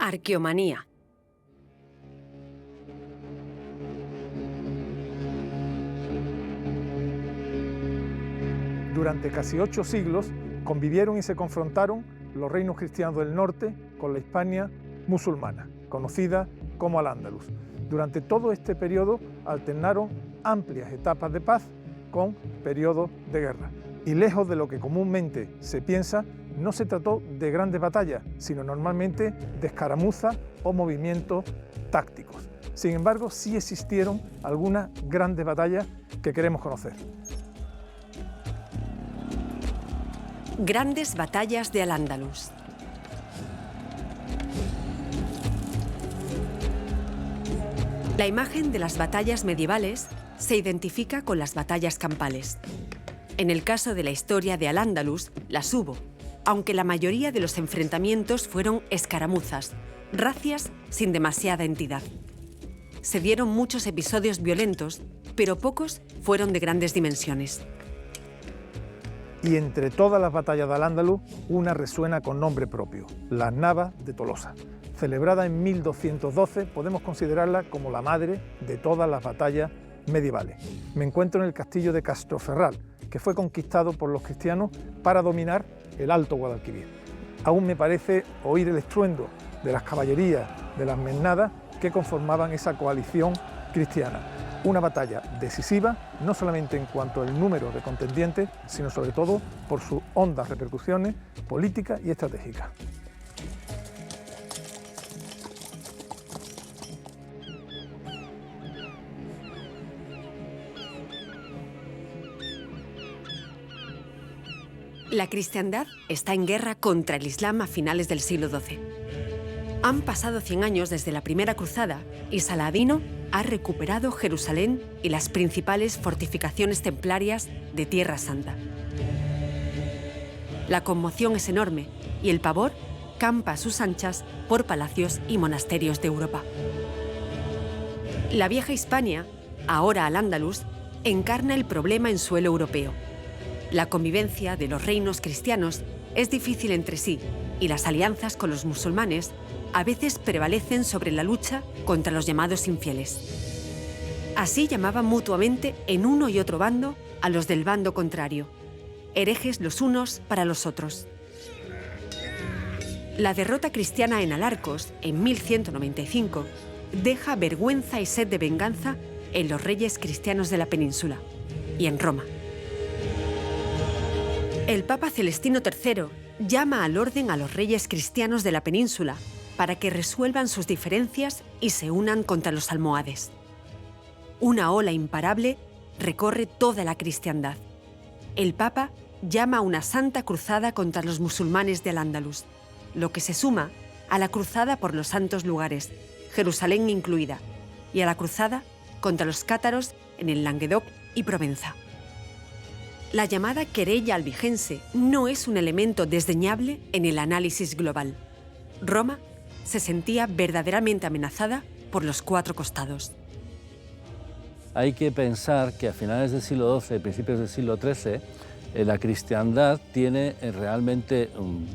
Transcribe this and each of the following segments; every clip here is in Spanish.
Arqueomanía. Durante casi 8 siglos convivieron y se confrontaron los reinos cristianos del norte con la Hispania musulmana, conocida como Al-Ándalus. Durante todo este periodo alternaron amplias etapas de paz con periodos de guerra. Y lejos de lo que comúnmente se piensa, no se trató de grandes batallas, sino normalmente de escaramuzas o movimientos tácticos. Sin embargo, sí existieron algunas grandes batallas que queremos conocer. Grandes batallas de Al-Ándalus. La imagen de las batallas medievales se identifica con las batallas campales. En el caso de la historia de Al-Ándalus, las hubo, aunque la mayoría de los enfrentamientos fueron escaramuzas, racias sin demasiada entidad. Se dieron muchos episodios violentos, pero pocos fueron de grandes dimensiones. Y entre todas las batallas de Al-Ándalus, una resuena con nombre propio, las Navas de Tolosa. Celebrada en 1212, podemos considerarla como la madre de todas las batallas medievales. Me encuentro en el castillo de Castroferral, que fue conquistado por los cristianos para dominar el Alto Guadalquivir. Aún me parece oír el estruendo de las caballerías de las mesnadas que conformaban esa coalición cristiana. Una batalla decisiva, no solamente en cuanto al número de contendientes, sino sobre todo por sus hondas repercusiones políticas y estratégicas. La cristiandad está en guerra contra el Islam a finales del siglo XII. Han pasado 100 años desde la Primera Cruzada y Saladino ha recuperado Jerusalén y las principales fortificaciones templarias de Tierra Santa. La conmoción es enorme y el pavor campa a sus anchas por palacios y monasterios de Europa. La vieja Hispania, ahora Al-Ándalus, encarna el problema en suelo europeo. La convivencia de los reinos cristianos es difícil entre sí y las alianzas con los musulmanes a veces prevalecen sobre la lucha contra los llamados infieles. Así llamaban mutuamente en uno y otro bando a los del bando contrario, herejes los unos para los otros. La derrota cristiana en Alarcos, en 1195, deja vergüenza y sed de venganza en los reyes cristianos de la península y en Roma. El Papa Celestino III llama al orden a los reyes cristianos de la península para que resuelvan sus diferencias y se unan contra los almohades. Una ola imparable recorre toda la cristiandad. El Papa llama a una santa cruzada contra los musulmanes de Al-Ándalus, lo que se suma a la cruzada por los santos lugares, Jerusalén incluida, y a la cruzada contra los cátaros en el Languedoc y Provenza. La llamada querella albigense no es un elemento desdeñable en el análisis global. Roma se sentía verdaderamente amenazada por los 4 costados. Hay que pensar que a finales del siglo XII, principios del siglo XIII, la cristiandad tiene realmente un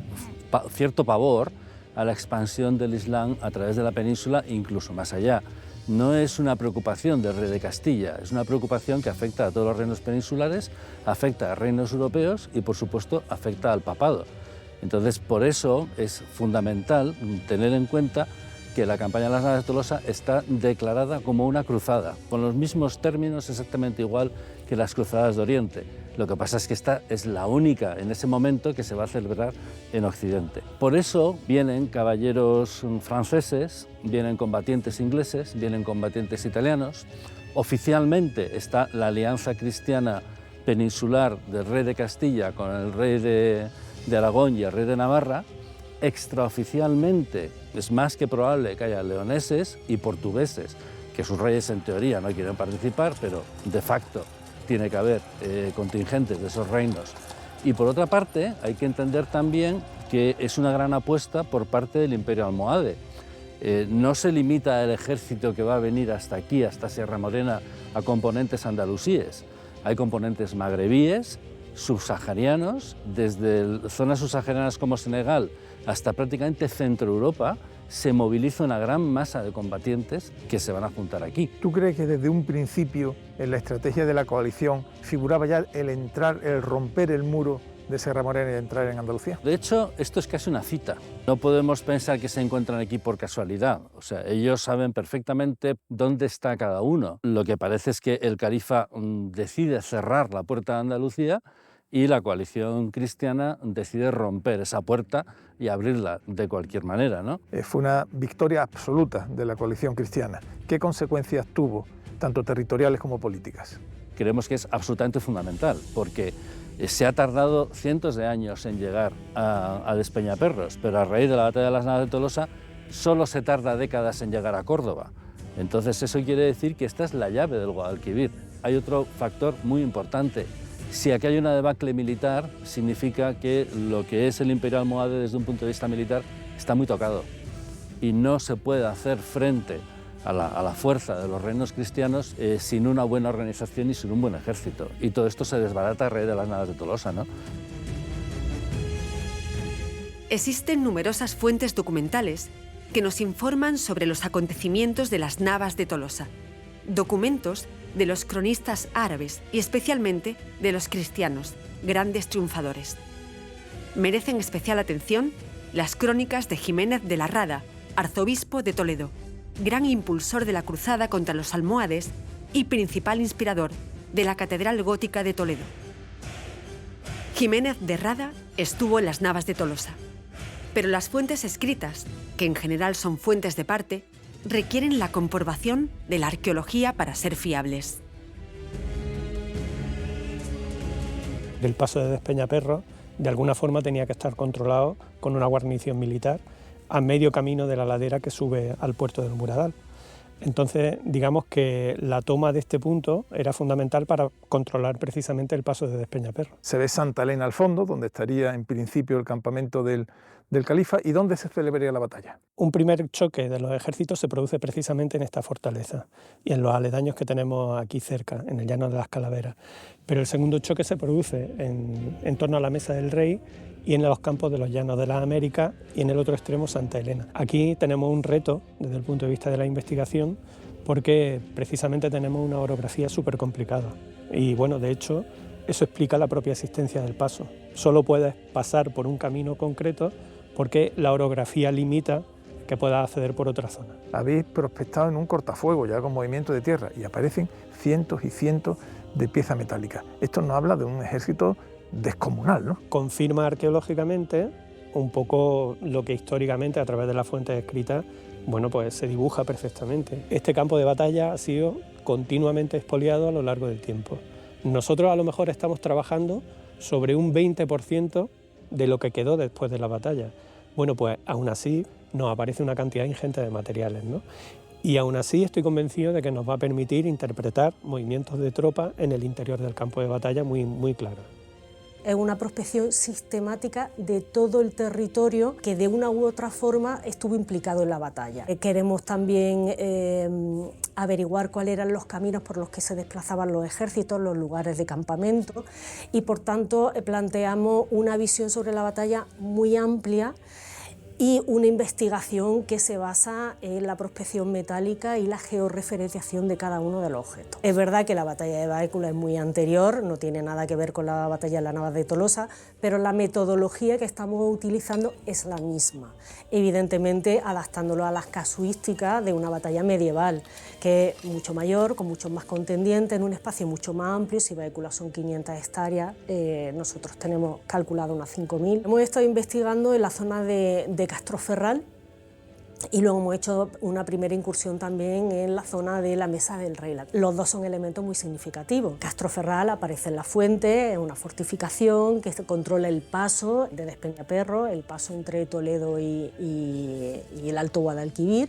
cierto pavor a la expansión del Islam a través de la península e incluso más allá. No es una preocupación del rey de Castilla, es una preocupación que afecta a todos los reinos peninsulares, afecta a reinos europeos y, por supuesto, afecta al papado. Entonces, por eso es fundamental tener en cuenta que la campaña de las Navas de Tolosa está declarada como una cruzada, con los mismos términos exactamente igual que las cruzadas de Oriente. Lo que pasa es que esta es la única en ese momento que se va a celebrar en Occidente. Por eso vienen caballeros franceses, vienen combatientes ingleses, vienen combatientes italianos. Oficialmente está la alianza cristiana peninsular del rey de Castilla con el rey de Aragón y el rey de Navarra. Extraoficialmente es más que probable que haya leoneses y portugueses, que sus reyes en teoría no quieren participar, pero de facto tiene que haber contingentes de esos reinos. Y por otra parte, hay que entender también que es una gran apuesta por parte del Imperio almohade. No se limita el ejército que va a venir hasta aquí, hasta Sierra Morena, a componentes andalusíes. Hay componentes magrebíes, subsaharianos, desde zonas subsaharianas como Senegal hasta prácticamente Centro Europa, se moviliza una gran masa de combatientes que se van a juntar aquí. ¿Tú crees que desde un principio en la estrategia de la coalición figuraba ya el romper el muro de Serra Morena y entrar en Andalucía? De hecho, esto es casi una cita. No podemos pensar que se encuentran aquí por casualidad. O sea, ellos saben perfectamente dónde está cada uno. Lo que parece es que el califa decide cerrar la puerta de Andalucía y la coalición cristiana decide romper esa puerta y abrirla de cualquier manera, ¿no? Fue una victoria absoluta de la coalición cristiana. ¿Qué consecuencias tuvo, tanto territoriales como políticas? Creemos que es absolutamente fundamental, porque se ha tardado cientos de años en llegar a Despeñaperros, pero a raíz de la batalla de las Navas de Tolosa solo se tarda décadas en llegar a Córdoba. Entonces eso quiere decir que esta es la llave del Guadalquivir. Hay otro factor muy importante. Si aquí hay una debacle militar, significa que lo que es el Imperio almohade desde un punto de vista militar está muy tocado y no se puede hacer frente a la fuerza de los reinos cristianos sin una buena organización y sin un buen ejército. Y todo esto se desbarata a raíz de las Navas de Tolosa, ¿no? Existen numerosas fuentes documentales que nos informan sobre los acontecimientos de las Navas de Tolosa. Documentos de los cronistas árabes y especialmente de los cristianos, grandes triunfadores. Merecen especial atención las crónicas de Jiménez de la Rada, arzobispo de Toledo, gran impulsor de la cruzada contra los almohades y principal inspirador de la Catedral Gótica de Toledo. Jiménez de Rada estuvo en las Navas de Tolosa, pero las fuentes escritas, que en general son fuentes de parte, requieren la comprobación de la arqueología para ser fiables. El paso de Despeñaperros de alguna forma tenía que estar controlado con una guarnición militar a medio camino de la ladera que sube al puerto del Muradal. Entonces, digamos que la toma de este punto era fundamental para controlar precisamente el paso de Despeñaperros. Se ve Santa Elena al fondo, donde estaría en principio el campamento del califa, y ¿dónde se celebraría la batalla? Un primer choque de los ejércitos se produce precisamente en esta fortaleza y en los aledaños que tenemos aquí cerca, en el Llano de las Calaveras. Pero el segundo choque se produce en torno a la Mesa del Rey y en los campos de los Llanos de las Américas y en el otro extremo Santa Elena. Aquí tenemos un reto desde el punto de vista de la investigación porque precisamente tenemos una orografía súper complicada y bueno, de hecho eso explica la propia existencia del paso. Solo puedes pasar por un camino concreto porque la orografía limita que puedas acceder por otra zona. Habéis prospectado en un cortafuego ya con movimiento de tierra y aparecen cientos y cientos de piezas metálicas. Esto nos habla de un ejército descomunal, ¿no? Confirma arqueológicamente un poco lo que históricamente a través de las fuentes escritas, bueno, pues se dibuja perfectamente. Este campo de batalla ha sido continuamente expoliado a lo largo del tiempo. Nosotros a lo mejor estamos trabajando sobre un 20% de lo que quedó después de la batalla. Bueno, pues aún así nos aparece una cantidad ingente de materiales, ¿no? Y aún así estoy convencido de que nos va a permitir interpretar movimientos de tropa en el interior del campo de batalla muy claros. Es una prospección sistemática de todo el territorio que de una u otra forma estuvo implicado en la batalla. Queremos también averiguar cuáles eran los caminos por los que se desplazaban los ejércitos, los lugares de campamento y por tanto planteamos una visión sobre la batalla muy amplia y una investigación que se basa en la prospección metálica y la georreferenciación de cada uno de los objetos. Es verdad que la batalla de Báecula es muy anterior, no tiene nada que ver con la batalla de las Navas de Tolosa, pero la metodología que estamos utilizando es la misma, evidentemente adaptándolo a las casuísticas de una batalla medieval, que es mucho mayor, con muchos más contendientes, en un espacio mucho más amplio. Si Báecula son 500 hectáreas, nosotros tenemos calculado unas 5.000. Hemos estado investigando en la zona de Castroferral y luego hemos hecho una primera incursión también en la zona de la Mesa del Rey. Los dos son elementos muy significativos. Castroferral aparece en la fuente, es una fortificación que controla el paso de Despeñaperros, el paso entre Toledo y el Alto Guadalquivir,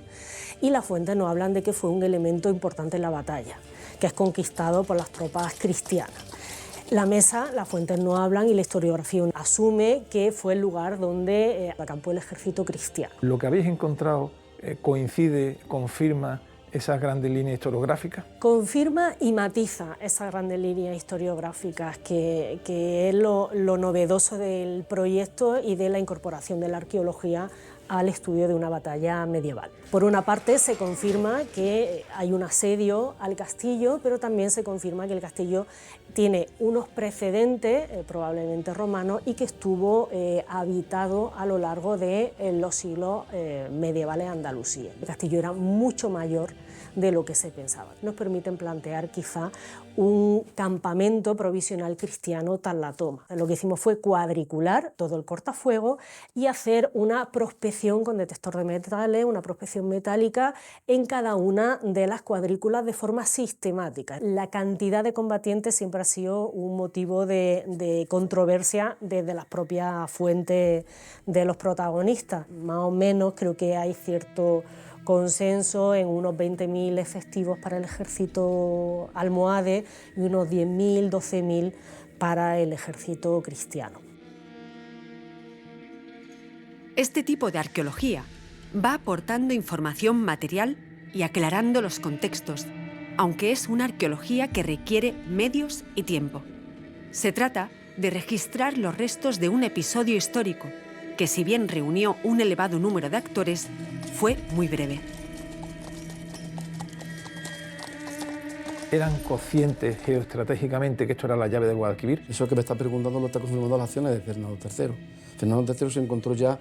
y las fuentes nos hablan de que fue un elemento importante en la batalla, que es conquistado por las tropas cristianas. La mesa, las fuentes no hablan y la historiografía asume que fue el lugar donde acampó el ejército cristiano. ¿Lo que habéis encontrado coincide, confirma esas grandes líneas historiográficas? Confirma y matiza esas grandes líneas historiográficas, que es lo novedoso del proyecto y de la incorporación de la arqueología al estudio de una batalla medieval. Por una parte se confirma que hay un asedio al castillo, pero también se confirma que el castillo tiene unos precedentes, probablemente romanos, y que estuvo habitado a lo largo de los siglos medievales de Andalucía. El castillo era mucho mayor de lo que se pensaba. Nos permiten plantear quizá un campamento provisional cristiano tras la toma. Lo que hicimos fue cuadricular todo el cortafuegos y hacer una prospección con detector de metales, una prospección metálica en cada una de las cuadrículas de forma sistemática. La cantidad de combatientes siempre ha sido un motivo de controversia desde las propias fuentes de los protagonistas. Más o menos creo que hay cierto consenso en unos 20.000 efectivos para el ejército almohade y unos 10.000, 12.000 para el ejército cristiano. Este tipo de arqueología va aportando información material y aclarando los contextos, aunque es una arqueología que requiere medios y tiempo. Se trata de registrar los restos de un episodio histórico que, si bien reunió un elevado número de actores, fue muy breve. ¿Eran conscientes geoestratégicamente que esto era la llave del Guadalquivir? Eso que me está preguntando lo está confirmando las acciones de Fernando III. Fernando III se encontró ya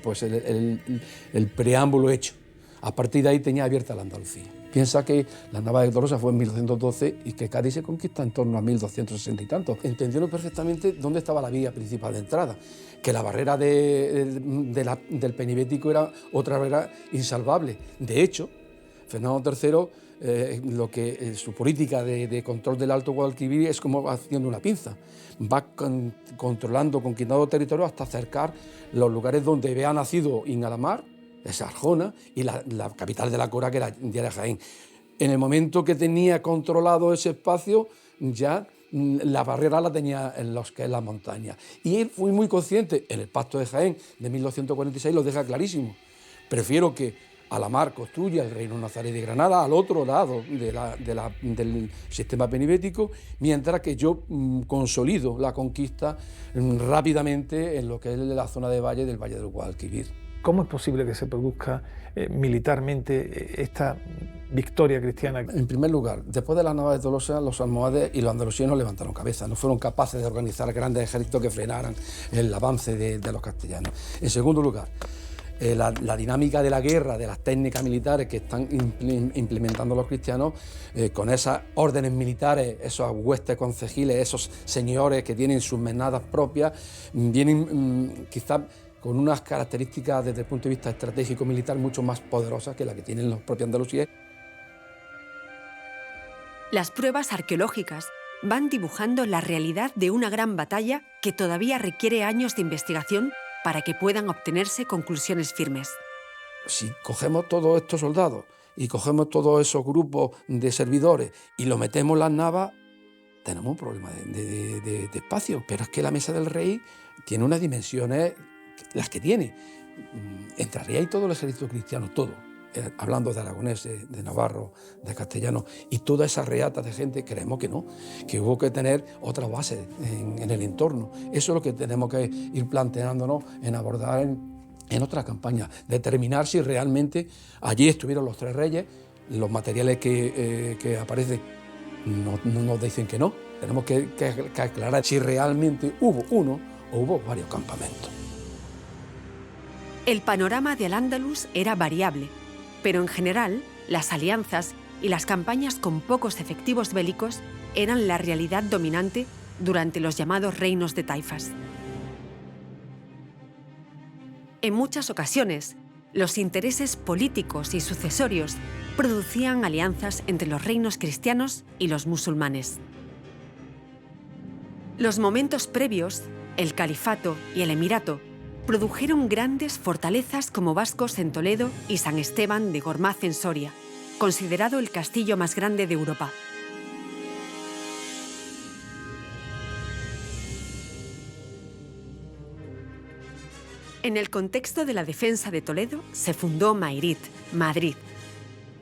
pues el preámbulo hecho. A partir de ahí tenía abierta la Andalucía. Piensa que la Nava de Tolosa fue en 1212 y que Cádiz se conquista en torno a 1260 y tanto. Entendieron perfectamente dónde estaba la vía principal de entrada, que la barrera del Penibético era otra barrera insalvable. De hecho, Fernando III, su política de control del Alto Guadalquivir es como haciendo una pinza. Va controlando, conquistando territorio hasta acercar los lugares donde había nacido Ingalamar, es Arjona, y la capital de la Cora, que era Jaén. En el momento que tenía controlado ese espacio, ya la barrera la tenía en los que es la montaña. Y él fue muy consciente, en el Pacto de Jaén de 1246 lo deja clarísimo. Prefiero que Alamar construya el reino nazarí de Granada al otro lado del sistema penibético, mientras que yo consolido la conquista rápidamente en lo que es la zona de valle del Valle del Guadalquivir. ¿Cómo es posible que se produzca militarmente esta victoria cristiana? En primer lugar, después de la Nava de Tolosa, los almohades y los andalusinos levantaron cabeza, no fueron capaces de organizar grandes ejércitos que frenaran el avance de los castellanos. En segundo lugar, la dinámica de la guerra, de las técnicas militares que están implementando los cristianos, con esas órdenes militares, esos huestes concejiles, esos señores que tienen sus menadas propias, vienen quizás con unas características desde el punto de vista estratégico militar mucho más poderosas que las que tienen los propios andalusíes. Las pruebas arqueológicas van dibujando la realidad de una gran batalla que todavía requiere años de investigación para que puedan obtenerse conclusiones firmes. Si cogemos todos estos soldados y cogemos todos esos grupos de servidores y lo metemos en las navas, tenemos un problema de espacio. Pero es que la Mesa del Rey tiene unas dimensiones, las que tiene. Entraría ahí todo el ejército cristiano, todo. Hablando de aragoneses, de navarros, de castellanos, y toda esa reata de gente, creemos que no, que hubo que tener otra base en el entorno. Eso es lo que tenemos que ir planteándonos en abordar en otras campañas, determinar si realmente allí estuvieron los tres reyes. Los materiales que aparecen no nos dicen que no. Tenemos que aclarar si realmente hubo uno o hubo varios campamentos. El panorama de Al-Ándalus era variable, pero en general, las alianzas y las campañas con pocos efectivos bélicos eran la realidad dominante durante los llamados reinos de taifas. En muchas ocasiones, los intereses políticos y sucesorios producían alianzas entre los reinos cristianos y los musulmanes. Los momentos previos, el califato y el emirato, produjeron grandes fortalezas como Vascos en Toledo y San Esteban de Gormaz en Soria, considerado el castillo más grande de Europa. En el contexto de la defensa de Toledo se fundó Mairit, Madrid.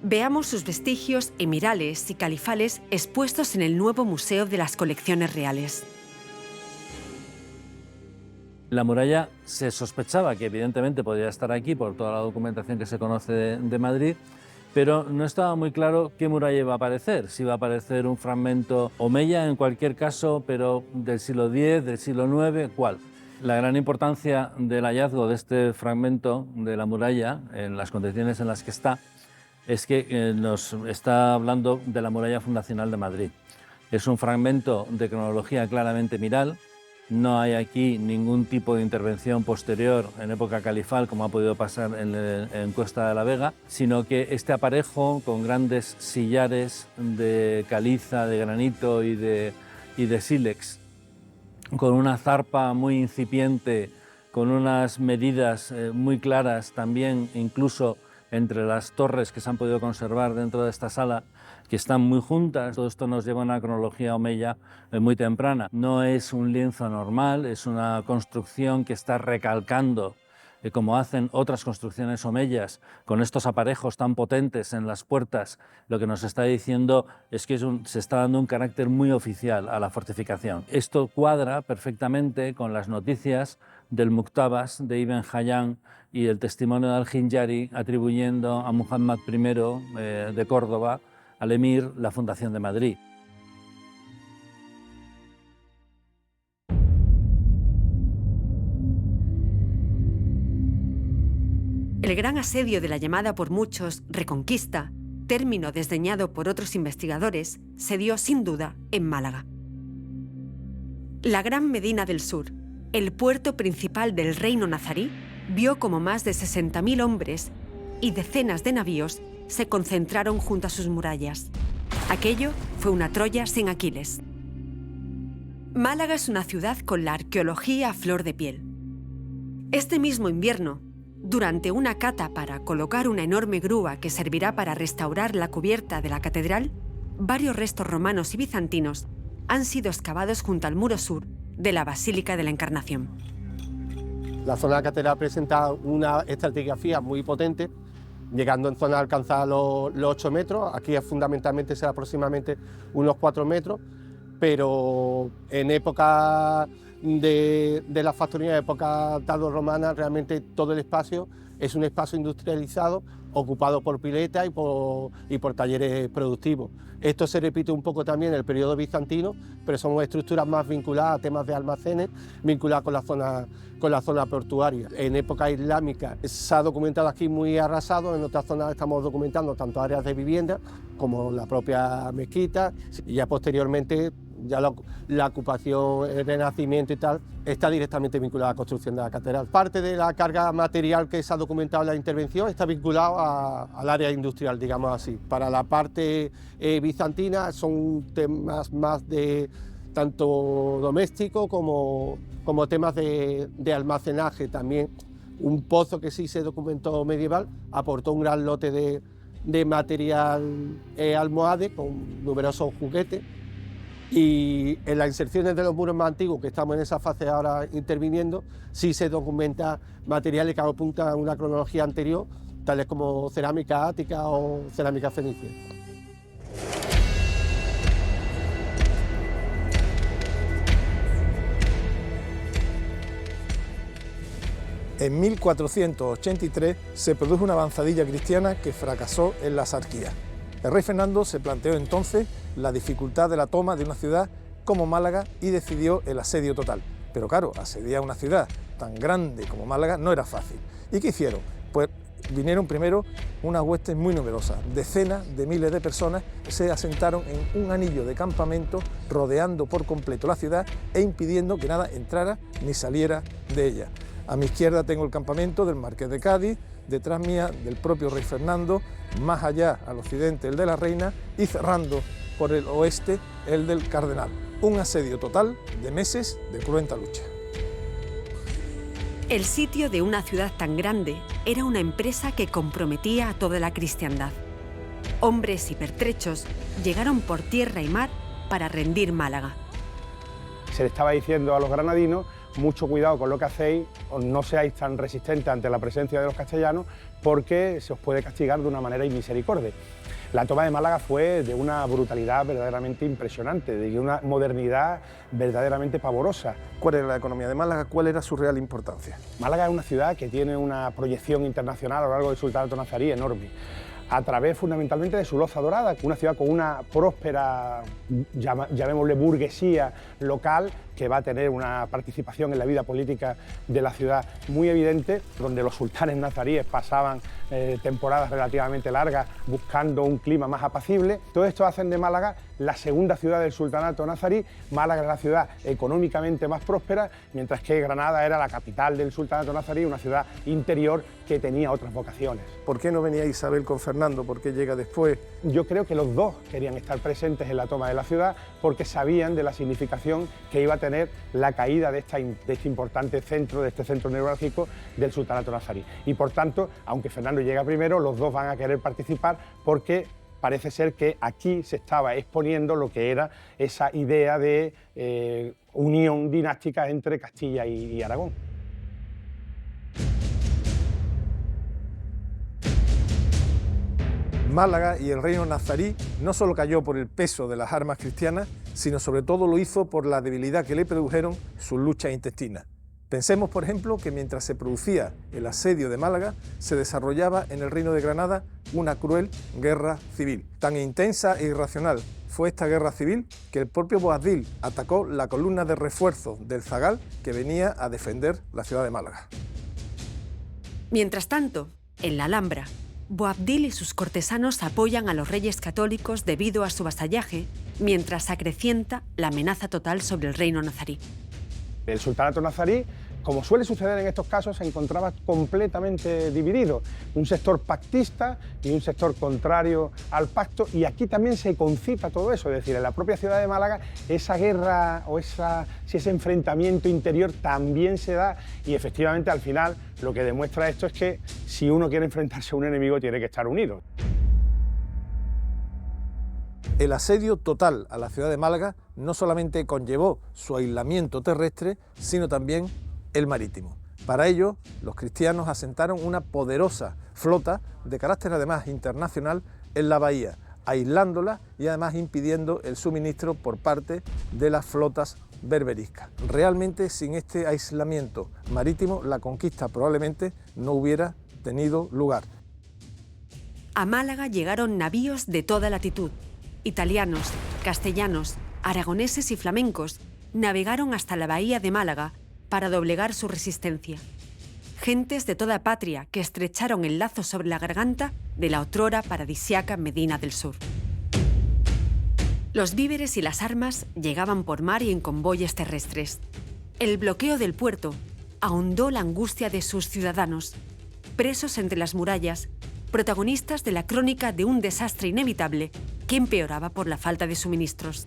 Veamos sus vestigios emirales y califales expuestos en el nuevo Museo de las Colecciones Reales. La muralla se sospechaba que evidentemente podría estar aquí por toda la documentación que se conoce de Madrid, pero no estaba muy claro qué muralla iba a aparecer, si iba a aparecer un fragmento omeya en cualquier caso, pero del siglo X, del siglo IX, ¿cuál? La gran importancia del hallazgo de este fragmento de la muralla, en las condiciones en las que está, es que nos está hablando de la muralla fundacional de Madrid. Es un fragmento de cronología claramente miral. No hay aquí ningún tipo de intervención posterior en época califal, como ha podido pasar en Cuesta de la Vega, sino que este aparejo con grandes sillares de caliza, de granito y de sílex, con una zarpa muy incipiente, con unas medidas muy claras también, incluso entre las torres que se han podido conservar dentro de esta sala, que están muy juntas. Todo esto nos lleva a una cronología omeya muy temprana. No es un lienzo normal, es una construcción que está recalcando, como hacen otras construcciones omeyas, con estos aparejos tan potentes en las puertas. Lo que nos está diciendo es que se está dando un carácter muy oficial a la fortificación. Esto cuadra perfectamente con las noticias del Muktabas de Ibn Hayyan y el testimonio de Al-Hinjari atribuyendo a Muhammad I de Córdoba, al emir, la fundación de Madrid. El gran asedio de la llamada por muchos Reconquista, término desdeñado por otros investigadores, se dio sin duda en Málaga. La Gran Medina del Sur, el puerto principal del reino nazarí, vio como más de 60.000 hombres y decenas de navíos se concentraron junto a sus murallas. Aquello fue una Troya sin Aquiles. Málaga es una ciudad con la arqueología a flor de piel. Este mismo invierno, durante una cata para colocar una enorme grúa que servirá para restaurar la cubierta de la catedral, varios restos romanos y bizantinos han sido excavados junto al muro sur de la Basílica de la Encarnación. La zona de la catedral presenta una estratigrafía muy potente, llegando en zona a alcanzar los 8 metros. Aquí fundamentalmente será aproximadamente unos 4 metros, pero en época de la factoría, época tardorromana, realmente todo el espacio es un espacio industrializado, ocupado por piletas y por talleres productivos. Esto se repite un poco también en el periodo bizantino, pero son estructuras más vinculadas a temas de almacenes, vinculadas con la zona portuaria. En época islámica se ha documentado aquí muy arrasado, en otras zonas estamos documentando tanto áreas de vivienda como la propia mezquita, y ya posteriormente ya la ocupación, el renacimiento y tal, está directamente vinculada a la construcción de la catedral. Parte de la carga material que se ha documentado en la intervención está vinculado al área industrial, digamos así. Para la parte bizantina son temas más de tanto doméstico como temas de almacenaje también. Un pozo que sí se documentó medieval aportó un gran lote de material almohade con numerosos juguetes. Y en las inserciones de los muros más antiguos, que estamos en esa fase ahora interviniendo, sí se documenta materiales que apuntan a una cronología anterior, tales como cerámica ática o cerámica fenicia. En 1483 se produjo una avanzadilla cristiana que fracasó en la Sarquía. El rey Fernando se planteó entonces la dificultad de la toma de una ciudad como Málaga y decidió el asedio total. Pero claro, asediar una ciudad tan grande como Málaga no era fácil. ¿Y qué hicieron? Pues vinieron primero unas huestes muy numerosas, decenas de miles de personas se asentaron en un anillo de campamento rodeando por completo la ciudad e impidiendo que nada entrara ni saliera de ella. A mi izquierda tengo el campamento del Marqués de Cádiz, detrás mía del propio rey Fernando, más allá al occidente el de la Reina y cerrando por el oeste el del Cardenal. Un asedio total de meses de cruenta lucha. El sitio de una ciudad tan grande era una empresa que comprometía a toda la cristiandad. Hombres y pertrechos llegaron por tierra y mar para rendir Málaga. Se le estaba diciendo a los granadinos: mucho cuidado con lo que hacéis, no seáis tan resistentes ante la presencia de los castellanos porque se os puede castigar de una manera inmisericordia. La toma de Málaga fue de una brutalidad verdaderamente impresionante, de una modernidad verdaderamente pavorosa. ¿Cuál era la economía de Málaga? ¿Cuál era su real importancia? Málaga es una ciudad que tiene una proyección internacional a lo largo del Sultanato nazarí enorme, a través fundamentalmente de su loza dorada, una ciudad con una próspera, llamémosle burguesía local, que va a tener una participación en la vida política de la ciudad muy evidente, donde los sultanes nazaríes pasaban temporadas relativamente largas buscando un clima más apacible. Todo esto hacen de Málaga la segunda ciudad del sultanato nazarí. Málaga es la ciudad económicamente más próspera, mientras que Granada era la capital del sultanato nazarí, una ciudad interior que tenía otras vocaciones. ¿Por qué no venía Isabel con Fernando? ¿Por qué llega después? Yo creo que los dos querían estar presentes en la toma de la ciudad porque sabían de la significación que iba a tener la caída de este importante centro, de este centro neurálgico del sultanato nazarí. Y por tanto, aunque Fernando llega primero, los dos van a querer participar porque parece ser que aquí se estaba exponiendo lo que era esa idea de unión dinástica entre Castilla y Aragón. Málaga y el reino nazarí no solo cayó por el peso de las armas cristianas, sino sobre todo lo hizo por la debilidad que le produjeron sus luchas intestinas. Pensemos, por ejemplo, que mientras se producía el asedio de Málaga, se desarrollaba en el reino de Granada una cruel guerra civil. Tan intensa e irracional fue esta guerra civil que el propio Boabdil atacó la columna de refuerzo del zagal que venía a defender la ciudad de Málaga. Mientras tanto, en la Alhambra, Boabdil y sus cortesanos apoyan a los reyes católicos debido a su vasallaje, mientras acrecienta la amenaza total sobre el reino nazarí. El sultanato nazarí, como suele suceder en estos casos, se encontraba completamente dividido. Un sector pactista y un sector contrario al pacto, y aquí también se concita todo eso, es decir, en la propia ciudad de Málaga esa guerra o ese enfrentamiento interior también se da, y efectivamente al final lo que demuestra esto es que si uno quiere enfrentarse a un enemigo tiene que estar unido. El asedio total a la ciudad de Málaga no solamente conllevó su aislamiento terrestre, sino también el marítimo. Para ello, los cristianos asentaron una poderosa flota de carácter además internacional en la bahía, aislándola y además impidiendo el suministro por parte de las flotas berberiscas. Realmente, sin este aislamiento marítimo, la conquista probablemente no hubiera tenido lugar. A Málaga llegaron navíos de toda latitud. Italianos, castellanos, aragoneses y flamencos navegaron hasta la bahía de Málaga para doblegar su resistencia. Gentes de toda patria que estrecharon el lazo sobre la garganta de la otrora paradisiaca Medina del Sur. Los víveres y las armas llegaban por mar y en convoyes terrestres. El bloqueo del puerto ahondó la angustia de sus ciudadanos, presos entre las murallas, protagonistas de la crónica de un desastre inevitable que empeoraba por la falta de suministros.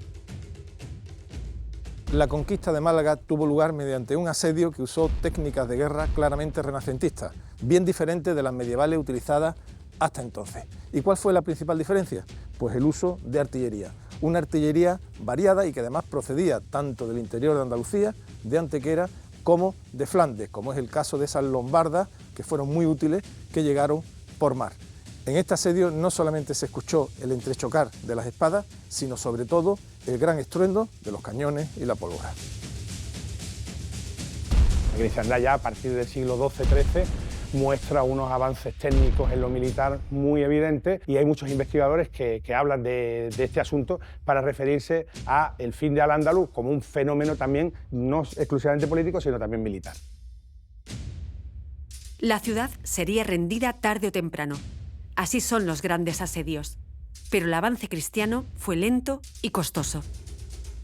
La conquista de Málaga tuvo lugar mediante un asedio que usó técnicas de guerra claramente renacentistas, bien diferentes de las medievales utilizadas hasta entonces. ¿Y cuál fue la principal diferencia? Pues el uso de artillería. Una artillería variada y que además procedía tanto del interior de Andalucía, de Antequera, como de Flandes, como es el caso de esas lombardas que fueron muy útiles, que llegaron por mar. En este asedio no solamente se escuchó el entrechocar de las espadas, sino sobre todo el gran estruendo de los cañones y la pólvora. La cristiandad ya a partir del siglo XII-XIII muestra unos avances técnicos en lo militar muy evidentes, y hay muchos investigadores que hablan de este asunto para referirse a el fin de Al-Ándalus como un fenómeno también no exclusivamente político, sino también militar. La ciudad sería rendida tarde o temprano. Así son los grandes asedios. Pero el avance cristiano fue lento y costoso.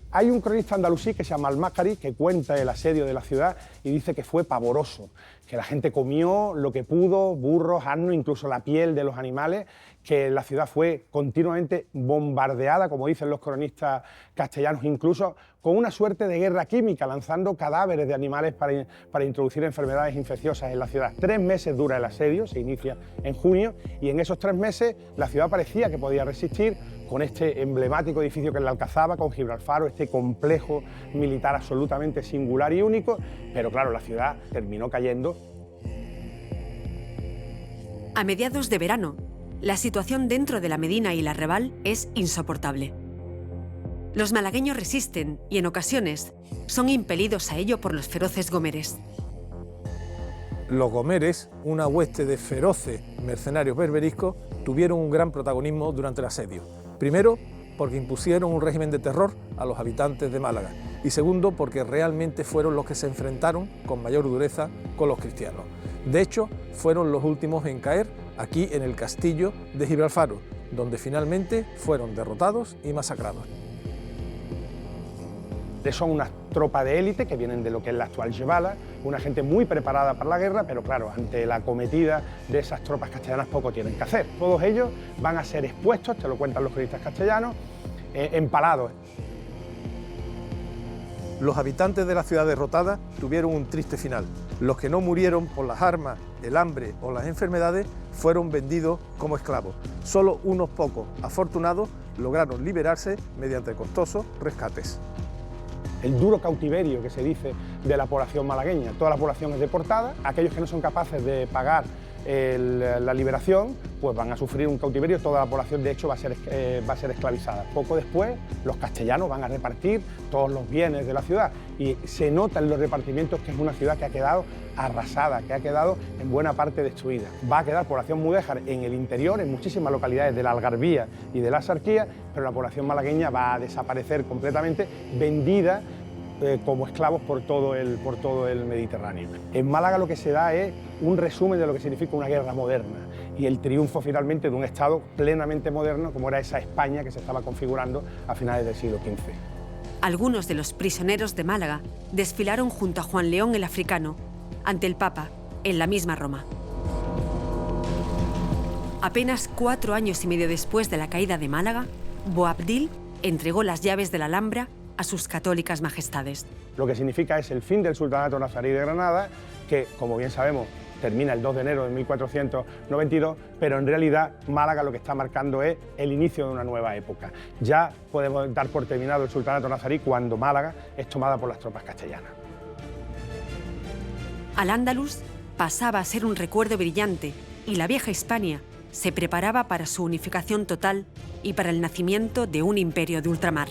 Hay un cronista andalusí que se llama Al-Mácari que cuenta el asedio de la ciudad y dice que fue pavoroso, que la gente comió lo que pudo, burros, asnos, incluso la piel de los animales, que la ciudad fue continuamente bombardeada, como dicen los cronistas castellanos, incluso con una suerte de guerra química, lanzando cadáveres de animales para introducir enfermedades infecciosas en la ciudad. 3 meses dura el asedio, se inicia en junio, y en esos 3 meses la ciudad parecía que podía resistir, con este emblemático edificio que es la Alcazaba, con Gibralfaro, este complejo militar absolutamente singular y único, pero claro, la ciudad terminó cayendo. A mediados de verano, la situación dentro de la Medina y la Raval es insoportable. Los malagueños resisten y, en ocasiones, son impelidos a ello por los feroces gomeres. Los gomeres, una hueste de feroces mercenarios berberiscos, tuvieron un gran protagonismo durante el asedio. Primero, porque impusieron un régimen de terror a los habitantes de Málaga, y segundo, porque realmente fueron los que se enfrentaron con mayor dureza con los cristianos. De hecho, fueron los últimos en caer aquí en el castillo de Gibralfaro, donde finalmente fueron derrotados y masacrados. Son unas tropas de élite que vienen de lo que es la actual Jebala, una gente muy preparada para la guerra, pero claro, ante la acometida de esas tropas castellanas poco tienen que hacer. Todos ellos van a ser expuestos, te lo cuentan los cronistas castellanos, empalados. Los habitantes de la ciudad derrotada tuvieron un triste final. Los que no murieron por las armas, el hambre o las enfermedades fueron vendidos como esclavos. Solo unos pocos afortunados lograron liberarse mediante costosos rescates. El duro cautiverio que se dice de la población malagueña. Toda la población es deportada, aquellos que no son capaces de pagar la liberación, pues van a sufrir un cautiverio, toda la población de hecho va a ser esclavizada. Poco después los castellanos van a repartir todos los bienes de la ciudad y se nota en los repartimientos que es una ciudad que ha quedado arrasada, que ha quedado en buena parte destruida. Va a quedar población mudéjar en el interior, en muchísimas localidades de la Algarvía y de la Axarquía, pero la población malagueña va a desaparecer completamente, vendida como esclavos por todo el Mediterráneo. En Málaga lo que se da es un resumen de lo que significa una guerra moderna y el triunfo finalmente de un Estado plenamente moderno como era esa España que se estaba configurando a finales del siglo XV. Algunos de los prisioneros de Málaga desfilaron junto a Juan León el Africano ante el Papa en la misma Roma. Apenas 4 años y medio después de la caída de Málaga, Boabdil entregó las llaves de la Alhambra a sus católicas majestades. Lo que significa es el fin del sultanato nazarí de Granada, que, como bien sabemos, termina el 2 de enero de 1492, pero en realidad Málaga lo que está marcando es el inicio de una nueva época. Ya podemos dar por terminado el sultanato nazarí cuando Málaga es tomada por las tropas castellanas. Al-Ándalus pasaba a ser un recuerdo brillante y la vieja Hispania se preparaba para su unificación total y para el nacimiento de un imperio de ultramar.